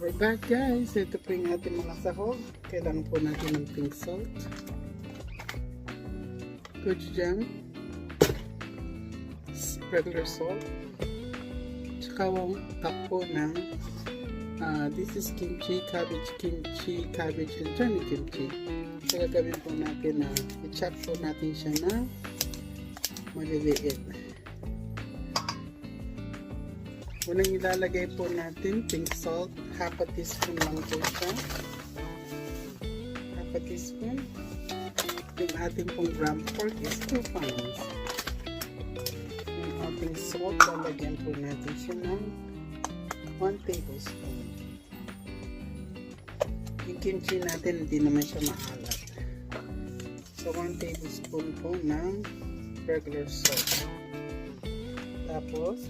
We're back guys. Ito po yung ating mga sahog. Kailangan po natin ng pink salt, gochujang, regular salt, tsaka cup po ng this is kimchi, cabbage, and Johnny kimchi. So gagawin po natin na i-chop po natin siya na maliliit. Unang ilalagay po natin pink salt, half a teaspoon lang po siya. Half a teaspoon. Yung ating pong ground pork is 2 pounds. Yung ating salt, lalagyan po natin siya ng 1 tablespoon. Yung kimchi natin, hindi naman siya maalat. So 1 tablespoon po ng regular salt. Tapos,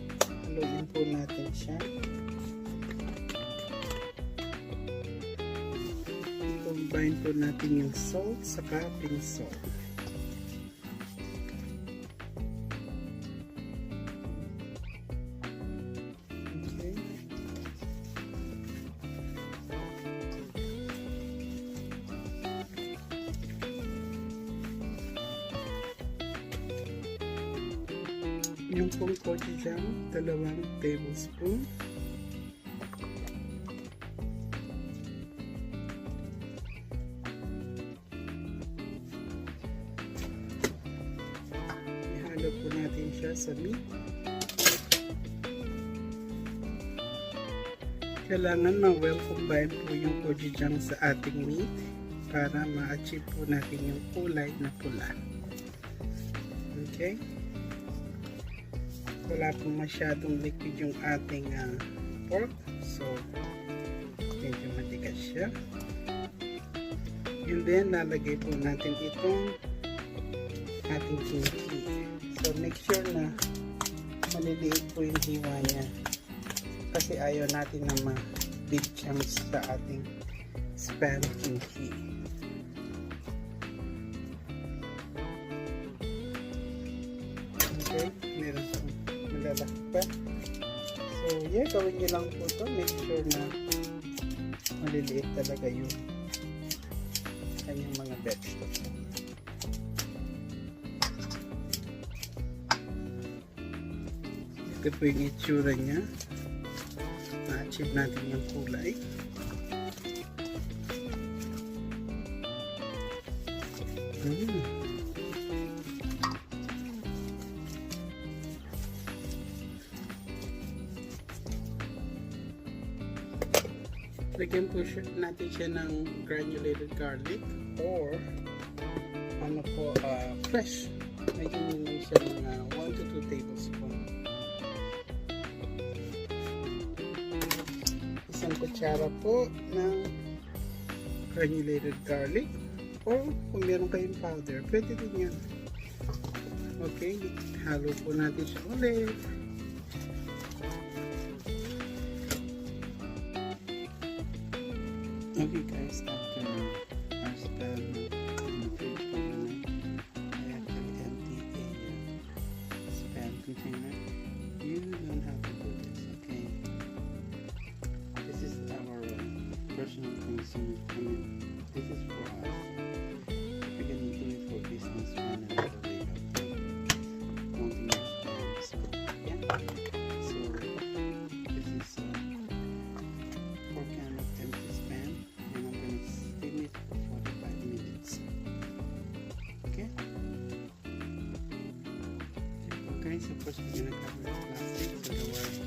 haluin po natin siya. Combine po natin yung salt saka pink salt. Okay. Yung pong gochujang, 2 tablespoon. Ihalo po natin siya sa meat. Kailangan ma-well combine po yung gochujang sa ating meat para ma-achieve po natin yung kulay na pula. Okay? Wala pong masyadong liquid yung ating pork, so medyo matigas siya. And then lalagay po natin itong ating kimchi. So make sure na maliliit po yung hiwa niya kasi ayaw natin na ma-big chunks sa ating spam kimchi. Okay, meron po malalaki pa. So yeah, gawin nyo lang po ito. Make sure na maliliit talaga yung kanyang mga vegetables. Ito po yung itsura niya. Na-achieve natin yung kulay. Lagyan po natin siya ng granulated garlic or ano po, fresh. Lagyan nyo siya ng 1 to 2 tablespoon. Isang kutsara po ng granulated garlic or kung meron kayong powder, pwede din yan. Okay, halo po natin siya ulit. Okay guys, after our spam in the fridge overnight, I actually emptied a spam container. You don't have to do this, okay? This is our personal consumer. I mean, this is for us. If you're gonna do it for business, find another way of counting your spam. So yeah, so this is 4 can of empty spam. And I'm going to steam it for 45 minutes. Okay? Okay, so first we're going to cover the plastic so the water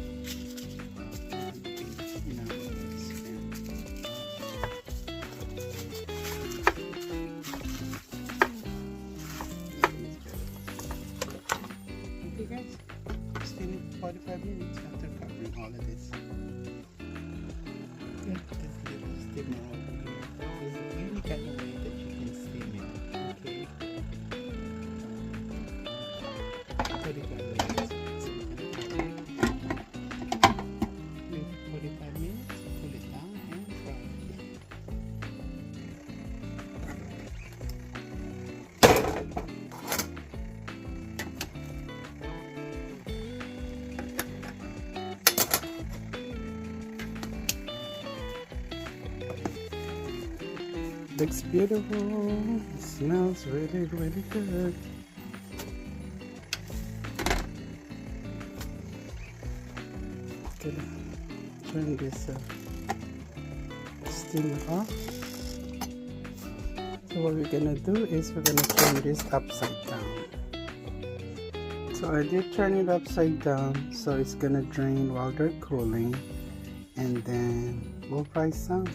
in our spam. Okay guys, steam it for 45 minutes after covering all of this. Steam it over here. There's a really kind of way that you can steam it. Okay. 45 minutes. So we're gonna Looks beautiful. It smells really, really good. Gonna turn this steamer off. So what we're gonna do is we're gonna turn this upside down. So I did turn it upside down, so it's gonna drain while they're cooling, and then we'll fry some.